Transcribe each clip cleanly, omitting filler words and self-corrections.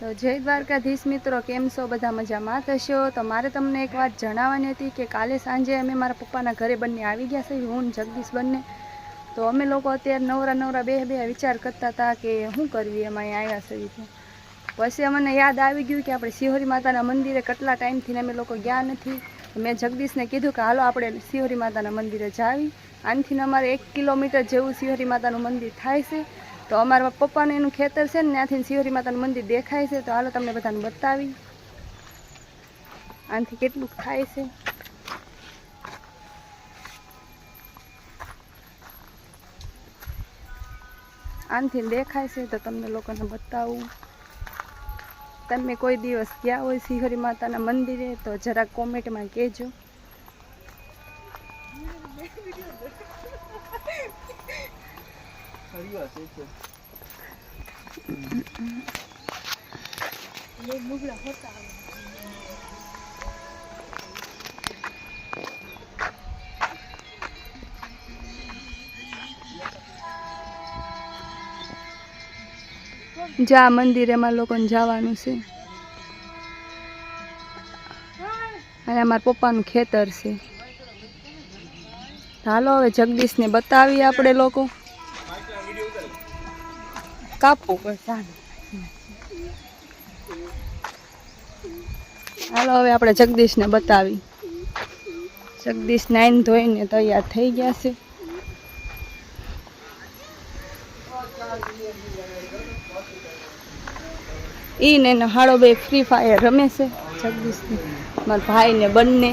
તો જય દ્વારકાધીશ મિત્રો, કેમ છો? બધા મજામાં થશો? તો મારે તમને એક વાત જણાવવાની હતી કે કાલે સાંજે અમે મારા પપ્પાના ઘરે બંને આવી ગયા છે, હું ને જગદીશ બંને. તો અમે લોકો અત્યારે નવરા બે વિચાર કરતા હતા કે શું કરવી, એમાં અહીંયા આવ્યા છે. પછી અમને યાદ આવી ગયું કે આપણે શિહોરી માતાના મંદિરે કેટલા ટાઈમથી અમે લોકો ગયા નથી. મેં જગદીશને કીધું કે હાલો આપણે શિહોરી માતાના મંદિરે જાવી. આનથી અમારે 1 કિલોમીટર જેવું શિહોરી માતાનું મંદિર થાય છે. તો અમારા પપ્પાને એનું ખેતર છે ને, ત્યાંથી શિહોરી માતાનું મંદિર દેખાય છે. તો હાલો તમને બધાને બતાવી આનાથી કેટલું થાય છે. આનાથી દેખાય છે તો તમને લોકોને બતાવું. તમે કોઈ દિવસ ગયા હોય શિહોરી માતાના મંદિરે તો જરાક કોમેન્ટમાં કહેજો. જા મંદિરે માં લોકોને જવાનું છે અને અમારા પપ્પાનું ખેતર છે. હાલો હવે જગદીશને બતાવીએ આપણે લોકો. કાપવું પડશે. હાલો હવે આપણે જગદીશને બતાવી. જગદીશ નાઈને ધોઈને તૈયાર થઈ ગયા છે. ઈ ને હાડો બે ફ્રી ફાયર રમે છે જગદીશ ને મારા ભાઈ ને બંને.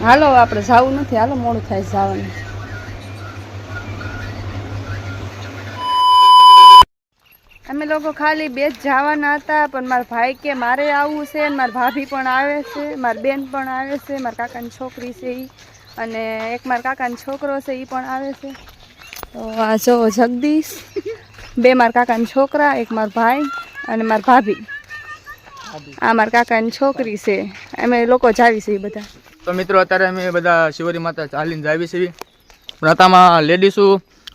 હાલો આપણે જવું નથી, હાલો મોડું થાય જવાનું. અમે લોકો ખાલી બે જ જવાના હતા, પણ મારા ભાઈ કે મારે આવવું છે, મારા ભાભી પણ આવે છે, મારી બેન પણ આવે છે, મારા કાકાની છોકરી છે એ, અને એક મારા કાકાનો છોકરો છે એ પણ આવે છે. તો આ જો જગદીશ, બે મારા કાકાના છોકરા, એક મારો ભાઈ અને મારા ભાભી. આ મારા કાકાની છોકરી છે. અમે લોકો જાવી છે એ બધા. તો મિત્રો અત્યારે અમે બધા શિહોરી માતા ચાલીને જાવી છીએ. પણ આતામાં લેડીઝો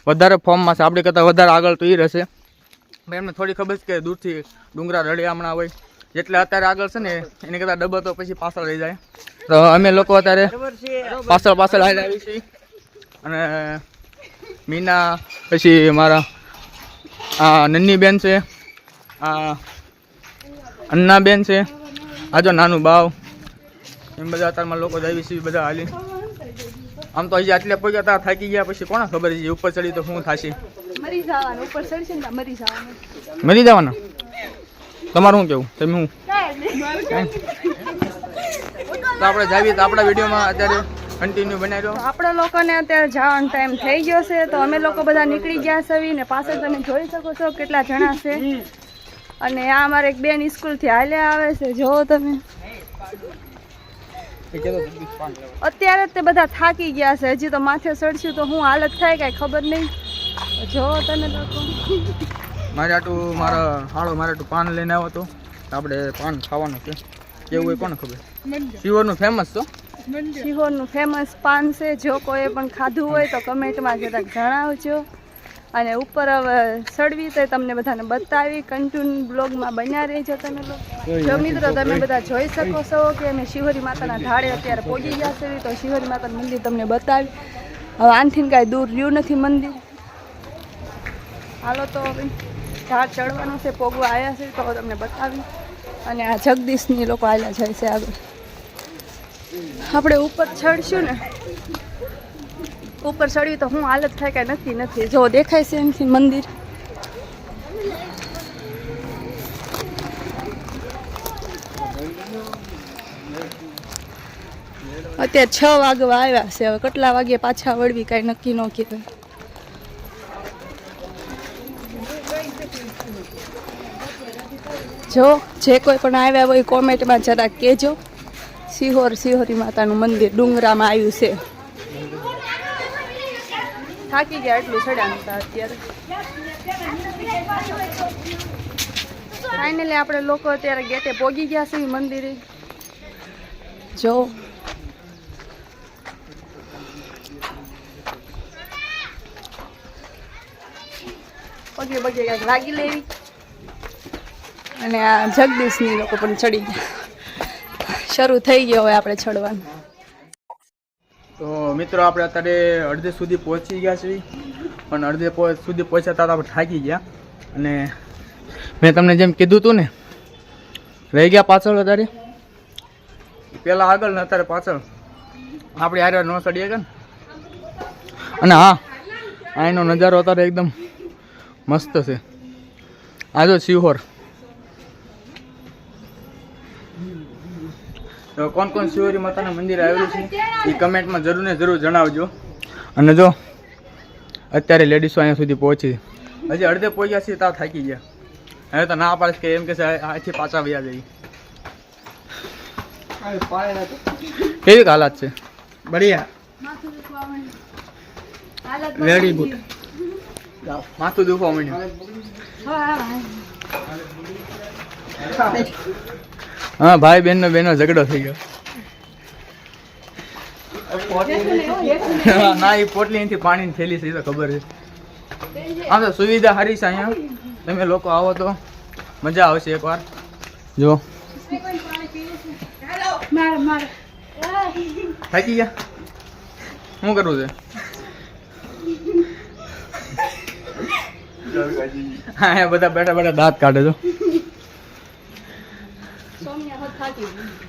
વધારે ફોર્મમાં છે, આપણે કરતાં વધારે આગળ તો એ રહેશે. એમને થોડી ખબર છે કે દૂરથી ડુંગરા રળિયામણા હોય, જેટલે અત્યારે આગળ છે ને એની કરતાં ડબલ તો પછી પાછળ રહી જાય. તો અમે લોકો અત્યારે પાછળ આવી છીએ. અને મીના, પછી મારા આ નન્ની બેન છે, આ અન્ના બેન છે, આ જો નાનું બાવ, એમ બધા અત્યારમાં લોકો આવી છીએ બધા હાલી. આમ તો હજી આટલે પહોંચ્યા હતા, થાકી ગયા, પછી કોને ખબર છે ઉપર ચડી તો શું થશે. મરી જવાનું, ઉપર ચડશે ને મરી જવાનું. મરી જવાના? તમારું શું કેવું? તમે હું તો આપણે જાવી તો આપણા વિડીયોમાં અત્યારે કન્ટિન્યુ બનાવી દો. આપણે લોકોને અત્યારે જવાનો ટાઈમ થઈ ગયો છે, તો અમે લોકો બધા નીકળી ગયા છે ને પાછળ તમે જોઈ શકો છો કેટલા જણા છે. અને આ અમારે એક બેન સ્કૂલથી હાલ્યા આવે છે, જોવો તમે. અત્યારે જ તે બધા થાકી ગયા છે, હજી તો માથે ચડશું તો હું હાલત થાય કઈ ખબર નહીં. જોવો તમે લોકો. મારે આટું પાન લઈને આવ્યો હતો, આપણે પાન ખાવાનું છે. કેવું હોય કોને ખબર. શિહોરનું ફેમસ તો શિહોરનું ફેમસ પાન છે. જો કોઈ પણ ખાધું હોય તો કમેન્ટમાં જરાક જણાવજો. અને ઉપર હવે ચડવી તો તમને બધાને બતાવી. કન્ટિન્યુ બ્લોગમાં બન્યા રહેજો તમે લોકો. જો મિત્રો તમે બધા જોઈ શકો છો કે અમે શિહોરી માતાના ઢાળે અત્યારે પહોંચી ગયા છે. તો શિહોરી માતાનું મંદિર તમને બતાવી. હવે આનથી કાંઈ દૂર રહ્યું નથી મંદિર. હાલો તો હવે ઢાળ ચડવાનું છે, પોગવા આવ્યા છે તો તમને બતાવી. અને આ જગદીશની લોકો આવ્યા જાય છે આગળ. આપણે ઉપર ચડશું ને, ઉપર ચડવી તો હું હાલત થાય કાંઈ નથી. જો દેખાય છે એમથી મંદિર. અત્યારે 6 વાગવા આવ્યા છે. હવે કેટલા વાગે પાછા વળવી કાંઈ નક્કી ન કહેવાય. જો જે કોઈ પણ આવ્યા હોય કોમેન્ટમાં જરાક કહેજો. શિહોરી માતાનું મંદિર ડુંગરામાં આવ્યું છે. થાકી ગયા એટલું ચડ્યા નતા અત્યારે. ફાઇનલી આપણે લોકો અત્યારે ગેટે પહોંચી ગયા છીએ મંદિરે. જો પગે પગે કાંઈક લાગી લેવી. અને આ જગદીશની લોકો પણ ચડી ગયા. શરૂ થઈ ગયો હવે આપણે ચડવાનું. તો મિત્રો આપણે અત્યારે અડધે સુધી પહોંચી ગયા છીએ, પણ અડધે સુધી પહોંચ્યા ત્યારે આપણે થાકી ગયા. અને મેં તમને જેમ કીધું હતું ને, રહી ગયા પાછળ. અત્યારે પહેલાં આગળ ને અત્યારે પાછળ. આપણે હારે ન ચડીએ કે ને. અને હા, અહીંનો નજારો અત્યારે એકદમ મસ્ત છે. આ જો શિહોર. તો કોણ કોણ શિહોરી માતાના મંદિરે આવેલું છે એ કમેન્ટમાં જરૂર ને જરૂર જણાવજો. અને જો અત્યારે લેડીઝો અહીંયા સુધી પહોંચી, હજી અડધે પહોંચ્યા છીએ ત્યાં થાકી ગયા. હવે તો ના પાડીશ કે એમ કે છે અહીંથી પાછા વયા જઈએ. કેવી હાલાત છે? બઢિયા, વેરી ગુડ. માથું દુખવા માંડ્યું. હા, ભાઈ બહેનનો ઝઘડો થઈ ગયો. ના, એ પોટલી અહીંથી પાણીની થેલી છે, એ તો ખબર છે. આમ તો સુવિધા સારી છે અહીંયા. તમે લોકો આવો તો મજા આવશે એકવાર. જો થાકી ગયા, શું કરવું છે? હા, બધા બેઠા બેઠા દાંત કાઢે છો.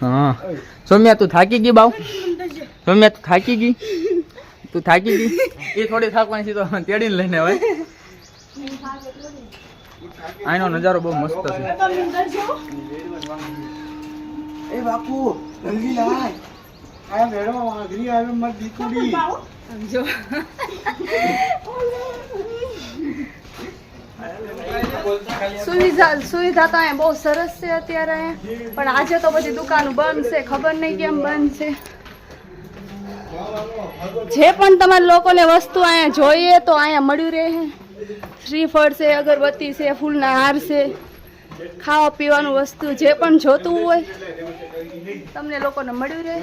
હા, સૌમ્યા તું થાકી ગઈ બાવ? સૌમ્યા તું થાકી ગઈ? તું થાકી ગઈ? એ થોડી થાકવાની છે તો તેડીને લઈને હવે. આનો નજારો બહુ મસ્ત છે. એ બાપુ જલ્દી લાય, આ મેડમ આગરી આવે મત દીકુડી. જો સુવિધા તો અહીંયા બહુ સરસ છે અત્યારે અહીંયા. પણ આજે તો બધી દુકાનો બંધ છે, ખબર નહીં કેમ બંધ છે. જે પણ તમારા લોકોને વસ્તુ અહીંયા જોઈએ તો અહીંયા મળ્યું રહે. શ્રીફળ છે, અગરબત્તી છે, ફૂલના હાર છે, ખાવા પીવાનું વસ્તુ જે પણ જોતું હોય તમને લોકોને મળ્યું રહે.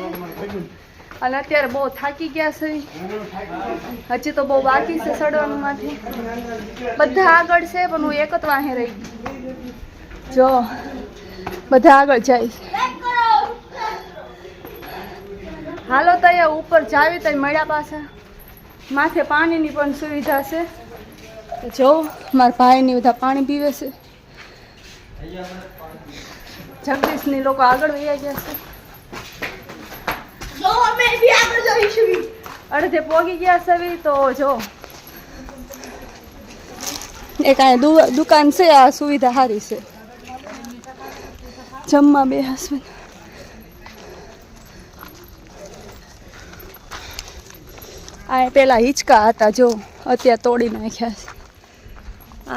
અને અત્યારે બહુ થાકી ગયા છે, હજી તો બહુ બાકી છે ચડવાનું માંથી. બધા આગળ છે પણ હું એક જ વાહે રહી ગઈ. જો બધા આગળ જાય છે. હાલો તો અહીંયા ઉપર જાવી તો મળ્યા પાછા. માથે પાણીની પણ સુવિધા છે. જો મારા ભાઈની બધા પાણી પીવે છે. જગદીશની લોકો આગળ વહી ગયા છે. અડધે પોગી ગયા છે તો જો એક અહીંયા દુકાન છે. આ સુવિધા સારી છે, જમવા બે હસબન્ડ. આ પેલા હિંચકા હતા, જો અત્યારે તોડી નાખ્યા છે.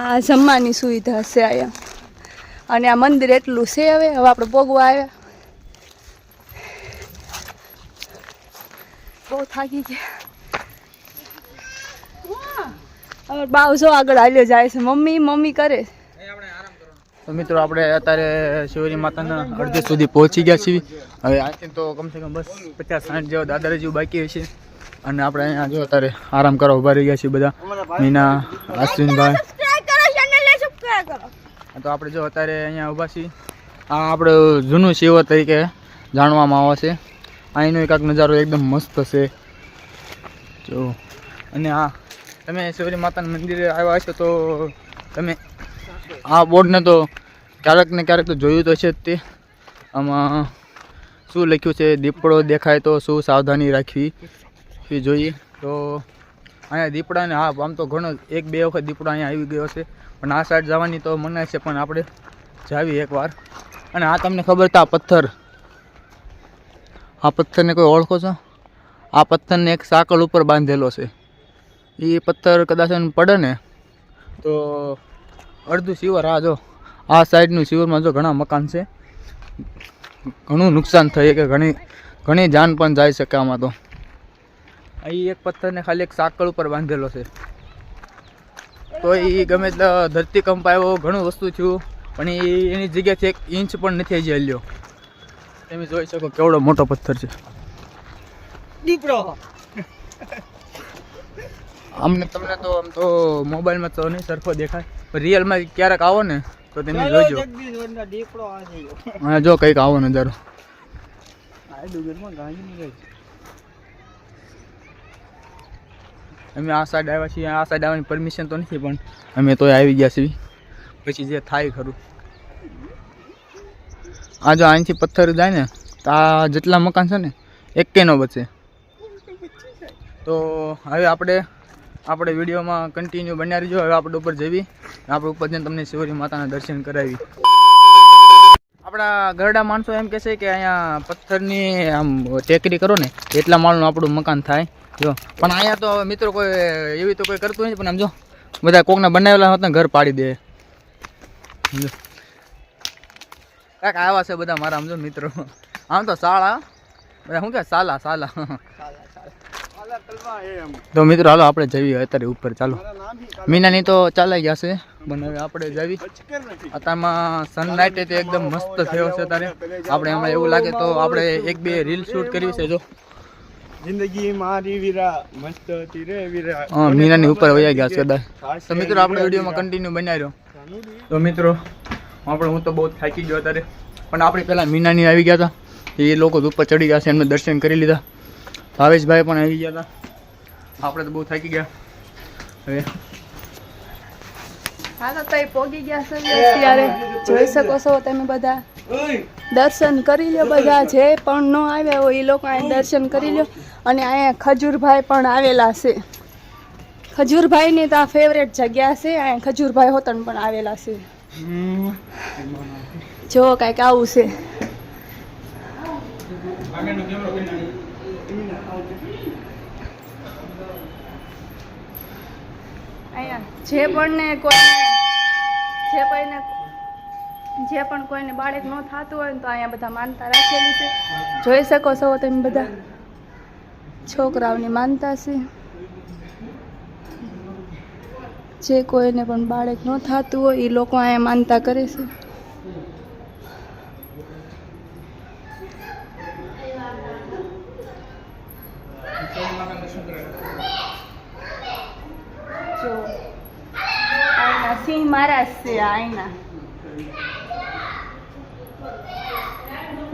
આ જમવાની સુવિધા છે અહીંયા. અને આ મંદિર એટલું છે. હવે આપણે પોગવા આવ્યા. બહુ થાકી ગયા. હવે બાવ જો આગળ હાલ્યો જાય છે. મમ્મી કરે. તો મિત્રો આપણે અત્યારે શિવરી માતાના અડધે સુધી પહોંચી ગયા છીએ. હવે આથી તો કમસે કમ બસ 50-60 જેવા દાદરા જેવું બાકી હશે. અને આપણે અહીંયા જો અત્યારે આરામ કરવા ઉભા રહી ગયા છીએ બધા. મીના, અશ્વિનભાઈ. તો આપણે જો અત્યારે અહીંયા ઊભા છીએ. આ આપણે જૂનું શિવર તરીકે જાણવામાં આવે છે. અહીંનો એક નજારો એકદમ મસ્ત છે જો. અને હા, તમે શિવરી માતાના મંદિરે આવ્યા હશો તો તમે આ બોર્ડને તો ક્યારેક ને ક્યારેક તો જોયું તો છે જ. તે આમાં શું લખ્યું છે? દીપડો દેખાય તો શું સાવધાની રાખવી જોઈએ. તો અહીંયા દીપડાને, હા આમ તો ઘણો 1-2 વખત દીપડો અહીંયા આવી ગયો છે. પણ આ સાઈડ જવાની તો મનાય છે, પણ આપણે જાવી એકવાર. અને આ તમને ખબર છે, આ પથ્થરને કોઈ ઓળખો છો? આ પથ્થરને એક સાંકળ ઉપર બાંધેલો છે. એ પથ્થર કદાચ પડે ને તો અડધું શિવર, આ જો આ સાઈડનું શિવરમાં જો ઘણા મકાન છે. ઘણું નુકસાન થાય કે ઘણી જાન પણ જાય શકે આમાં. તો અહીં એક પથ્થરને ખાલી એક સાંકળ ઉપર બાંધેલો છે. તો એ ગમે ત્યાં ધરતીકંપ આવ્યો, ઘણું વસ્તુ થયું, પણ એની જગ્યાથી 1 ઇંચ પણ નથી હજી હલ્યો. તમે જોઈ શકો કેવડો મોટો પથ્થર છે. દીપડો અમને તમને તો આમ તો મોબાઈલમાં તો નહીં સરખો દેખાય પણ રિયલમાં ક્યારેક આવો ને તો તમે જોજો. હા જો કંઈક આવો નજારો. અમે આ સાઈડ આવ્યા છીએ. આ સાઈડ આવવાની પરમિશન તો નથી પણ અમે તોય આવી ગયા છીએ. પછી જે થાય ખરું. આ જો અહીંથી પથ્થર જાય ને તો આ જેટલા મકાન છે ને એકે નો બચે. તો હવે આપણે વિડીયોમાં કન્ટિન્યુ બન્યા રહીજો. હવે આપણે ઉપર જઈએ. આપણે ઉપર જઈને તમને શિવરી માતાના દર્શન કરાવી. આપણા ઘરડા માણસો એમ કહેશે કે અહીંયા પથ્થરની આમ ટેકરી કરો ને એટલા માળનું આપણું મકાન થાય. જો પણ અહીંયા તો મિત્રો કોઈ એવી તો કોઈ કરતું નથી. પણ આમ જો બધા કોકના બનાવેલા હોત ને ઘર પાડી દે. કાંઈક આવ્યા છે બધા મારા આમ જો મિત્રો. આમ તો શાળા બધા શું કે સાલા તો મિત્રો હાલો આપણે જઈએ અત્યારે ઉપર. ચાલો મીનાની તો ચાલાઈ ગયા છે પણ હવે આપણે જવી. અત્યારમાં સનલાઇટ એકદમ મસ્ત થયો છે અત્યારે. આપણે એમાં એવું લાગે તો આપણે 1-2 રીલ શૂટ કરવી છે. જો જિંદગી મારી વીરા મસ્ત હતી રે વીરા. મીનાની ઉપર વયા ગયા છે કદાચ. તો મિત્રો આપણે વિડીયોમાં કન્ટિન્યુ બનાવી રહ્યો. તો મિત્રો હું તો બહુ થાકી ગયો અત્યારે. પણ આપણે પહેલાં મીનાની આવી ગયા હતા. એ લોકો ઉપર ચડી ગયા છે. એમને દર્શન કરી લીધા. ભાવેશભાઈ પણ આવી ગયા હતા. આપણે તો બહુ થાકી ગયા. હવે હાલો તો પોગી ગયા છે ત્યારે જોઈ શકો છો તમે બધા. દર્શન કરી લો બધા. જે પણ ન આવ્યા હોય એ લોકો અહીં દર્શન કરી લો. અને અહીંયા ખજૂરભાઈ પણ આવેલા છે. ખજૂરભાઈની તો આ ફેવરેટ જગ્યા છે. અહીંયા ખજૂરભાઈ હોતન પણ આવેલા છે. જો કાંઈક આવું છે. અહીંયા જે પણ કોઈને બાળક ન થતું હોય ને તો અહીંયા બધા માનતા રાખેલી છે. જોઈ શકો છો તમે બધા. છોકરાઓની માનતા છે. જે કોઈને પણ બાળક ન થતું હોય એ લોકો અહીંયા માનતા કરે છે. જો આઈના સિંહ મહારાજ છે. આઈના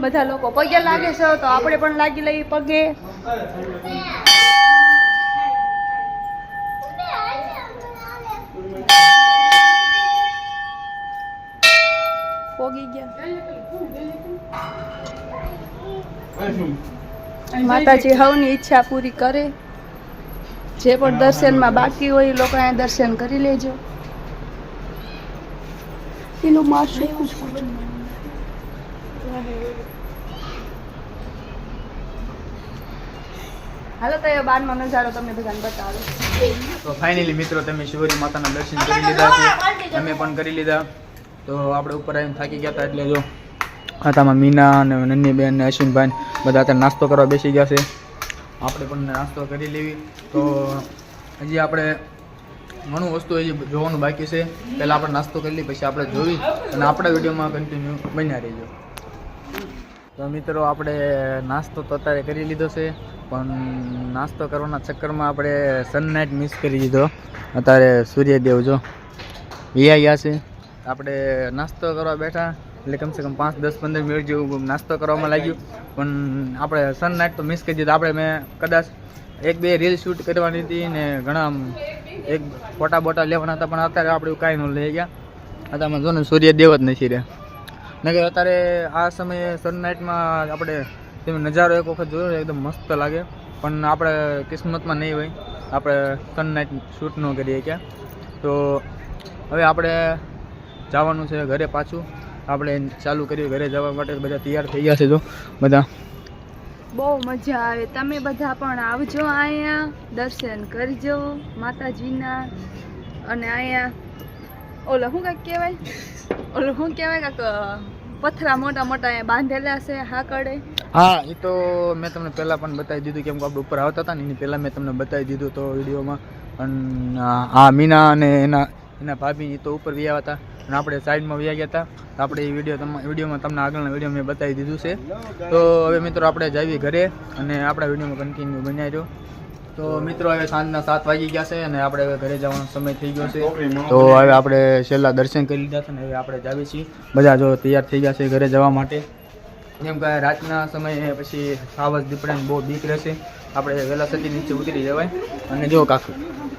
બધા લોકો પગે લાગે છે તો આપણે પણ લાગી લઈએ પગે. પોગી ગયા. માતાજી હવની ઈચ્છા પૂરી કરે. જે પણ દર્શનમાં બાકી હોય એ લોકો અહીંયા દર્શન કરી લેજો. એનું માથું હાલો તો એ બારનો નજારો તમને બધાને બતાવો. તો ફાઇનલી મિત્રો તમે શિવરી માતાના દર્શન કરી લીધા છે. અમે પણ કરી લીધા. તો આપણે ઉપર આવીને થાકી ગયા હતા એટલે જો આતામાં મીના અને નન્નીબેન ને અશ્વિનભાઈ બધા અત્યારે નાસ્તો કરવા બેસી ગયા છે. આપણે પણ નાસ્તો કરી લેવી. તો હજી આપણે ઘણું વસ્તુ હજી જોવાનું બાકી છે. પહેલાં આપણે નાસ્તો કરી લઈએ પછી આપણે જોઈ અને આપણા વિડીયોમાં કન્ટિન્યુ બન્યા રહીજો. તો મિત્રો આપણે નાસ્તો તો અત્યારે કરી લીધો છે પણ નાસ્તો કરવાના ચક્કરમાં આપણે સનલાઇટ મિસ કરી દીધો. અત્યારે સૂર્યદેવ જો વિયા ગયા છે. આપણે નાસ્તો કરવા બેઠા એટલે કમસે કમ 5-10-15 મિનિટ જેવું નાસ્તો કરવામાં લાગ્યું પણ આપણે સનલાઇટ તો મિસ કરી દીધા. આપણે મેં કદાચ 1-2 રીલ શૂટ કરવાની હતી ને ઘણા એક ફોટા બોટા લેવાના હતા પણ અત્યારે આપણે કાંઈ ન લઈ ગયા. અત્યારમાં જો ને સૂર્યદેવ જ નથી રહ્યા. નકર અત્યારે આ સમયે સનલાઇટમાં આપણે તમે નજારો એક વખત જોયો એકદમ મસ્ત લાગે પણ આપણે કિસ્મતમાં નહીં હોય. આપણે સનલાઇટ શૂટ ન કરીએ ક્યાં. તો હવે આપણે જવાનું છે ઘરે પાછું. આપણે ચાલુ કર્યું ઘરે જવા માટે. બધા તૈયાર થઈ ગયા છે. જો બધા બહુ મજા આવે. તમે બધા પણ આવજો અહીંયા દર્શન કરજો માતાજીના. અને અહીંયા ઓલો શું કાંઈક કહેવાય કાંઈક પથરા મોટા મોટા અહીંયા બાંધેલા છે હાકડે. હા એ તો મેં તમને પહેલાં પણ બતાવી દીધું કેમ કે આપણે ઉપર આવતા હતા ને એની પહેલાં મેં તમને બતાવી દીધું તો વિડીયોમાં. પણ આ મીના અને એના ભાભી એ તો ઉપર વ્યા હતા અને આપણે સાઈડમાં વ્યા ગયા હતા. આપણે એ વિડીયોમાં તમને આગળના વિડીયો મેં બતાવી દીધું છે. તો હવે મિત્રો આપણે જઈએ ઘરે અને આપણા વિડીયોમાં કન્ટિન્યુ બનાવી રહ્યો. તો મિત્રો હવે સાંજના 7 વાગી ગયા છે અને આપણે હવે ઘરે જવાનો સમય થઈ ગયો છે. તો હવે આપણે છેલ્લા દર્શન કરી લીધા છે અને હવે આપણે જાવી છીએ. બધા જો તૈયાર થઈ ગયા છે ઘરે જવા માટે. જેમ કે રાતના સમયે પછી સાવજ દીપડાની બહુ બીક રહેશે. આપણે વહેલા સતી નીચે ઉતરી જવાય. અને જો કાકુ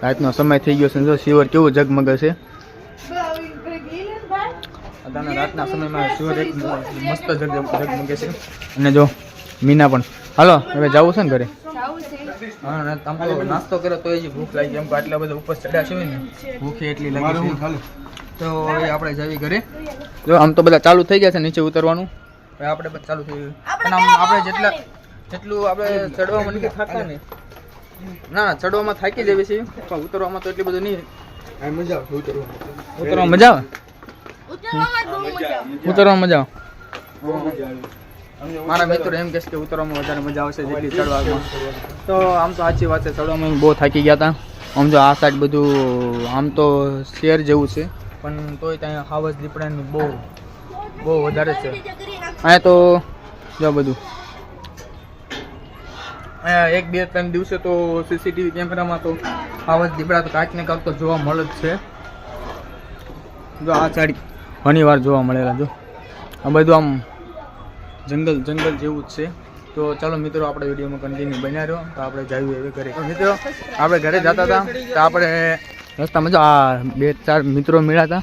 રાતનો સમય થઈ ગયો છે. જો શિવર કેવું ઝગમગે છે. અત્યારના રાતના સમયમાં શિવર એક મસ્ત ઝગમગે છે. અને જો મીના પણ. હાલો હવે જવું છે ને ઘરે. હા ને તમે તો નાસ્તો કરો તો જ ભૂખ લાગી. કેમ કે આટલા બધા ઉપર ચડ્યા છે ને ભૂખ એટલી લાગી છે. તો હવે આપણે જવી ઘરે. જો આમ તો બધા ચાલુ થઈ ગયા છે નીચે ઉતરવાનું. હવે આપણે પણ ચાલુ થઈ ગયું. પણ આમ આપણે જેટલું આપણે ચડવામાં નથી થાકતા ને. ના ચડવામાં થાકી જઈએ છીએ પણ ઉતરવામાં તો એટલી બધું નહીં. મજા આવે ઉતરવામાં. મજા આવે. ઉતરવામાં મજા આવે. મારા મિત્રો એમ કહે છે કે ઉતરવામાં વધારે મજા આવશે જેટલી ચડવામાં. તો આમ તો સાચી વાત છે. ચડવામાં બહુ થાકી ગયા હતા. આમ જો આ સાઈડ બધું આમ તો શેર જેવું છે પણ તોય ત્યાં હાવજ દીપડાની બહુ વધારે છે. અહીંયા તો જો બધું અહીંયા 1-2-3 દિવસે તો સીસીટીવી કેમેરામાં તો હાવજ દીપડા તો કાંઈક ને કાંઈક તો જોવા મળે જ છે. જો આ સાઈડ ઘણી વાર જોવા મળેલા. જો આ બધું આમ જંગલ જેવું જ છે. તો ચાલો મિત્રો આપણે વિડીયોમાં કન્ટિન્યુ બન્યા રહ્યો. તો આપણે જઈએ હવે ઘરે. મિત્રો આપણે ઘરે જતા હતા તો આપણે રસ્તામાં જો આ 2-4 મિત્રો મળ્યા હતા.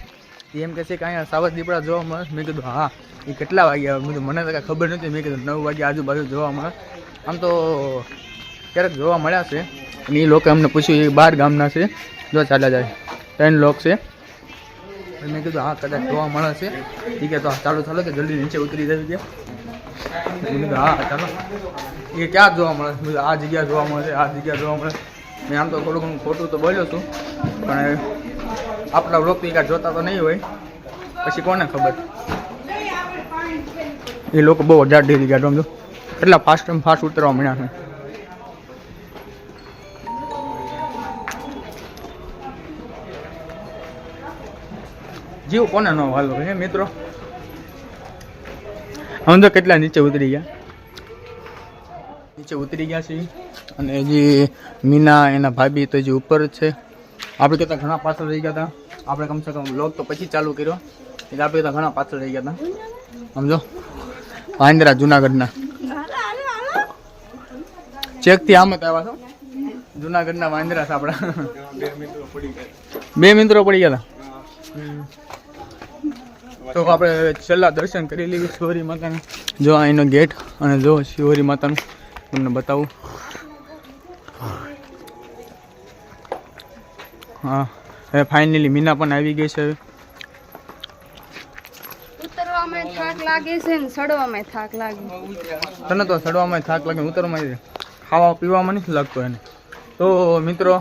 એમ કહે છે કે અહીંયા સાવજ દીપડા જોવા મળે. મેં કીધું હા. એ કેટલા વાગ્યા? મેં કીધું મને તો કાંઈ ખબર નથી. મેં કીધું 9 વાગ્યા આજુબાજુ જોવા મળે. આમ તો ક્યારેક જોવા મળ્યા છે. અને એ લોકો અમને પૂછ્યું એ 12 ગામના છે. જો ચાલ્યા જાય 3 લોકો છે. મેં કીધું હા કદાચ જોવા મળે છે. ઠીક છે તો ચાલો કે જલ્દી નીચે ઉતરી જવી ગયા. મેં કીધું હા ચાલો. એ ક્યાં જોવા મળે? આ જગ્યા જોવા મળે છે, આ જગ્યા જોવા મળે. મેં આમ તો થોડું ઘણું ખોટું તો બોલ્યો છું પણ આપણા વ્લોગ તો કાંઈ જોતા તો નહીં હોય. પછી કોને ખબર. એ લોકો બહુ અઢાર ડેરી ગયા. સમજો કેટલા ફાસ્ટ ઉતરવા મળ્યા છે. જીવ કોને ન વાલો હે મિત્રો. આમ તો કેટલા નીચે ઉતરી ગયા છે. અને હજી મીના એના ભાભી તો હજી ઉપર જ છે. આપણે કરતાં ઘણા પાછળ રહી ગયા હતા. આપણે કમસે કમ વ્લોગ તો પછી ચાલુ કર્યો એટલે આપણે તો ઘણા પાછળ રહી ગયા હતા. સમજો વાંદરા જુનાગઢના ચેકથી આમ જ આવ્યા છો. જુનાગઢના વાંદરા છે આપણા. 2 મિત્રો પડી ગયા હતા. તો આપણે છેલ્લા દર્શન કરી લેવી શિવરી માતાનું. જો અહીંનો ગેટ અને જો શિવરી માતાનું તમને બતાવું. હા હવે ફાઇનલી મીના પણ આવી ગઈ છે. ઉતરવામાં થાક લાગે છે ને ચડવામાં થાક લાગે. તને તો ચડવામાં થાક લાગે, ઉતરવામાં ખાવા પીવામાં નથી લાગતો એને. તો મિત્રો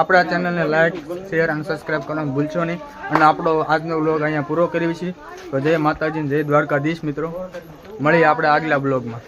આપણા ચેનલને લાઈક શેર અને સબસ્ક્રાઈબ કરવાનું ભૂલશો નહીં. અને આપણો આજનો વ્લોગ અહીંયા પૂરો કરીએ છીએ. તો જય માતાજી, જય દ્વારકાધીશ મિત્રો. મળીએ આપણે આગલા બ્લોગમાં.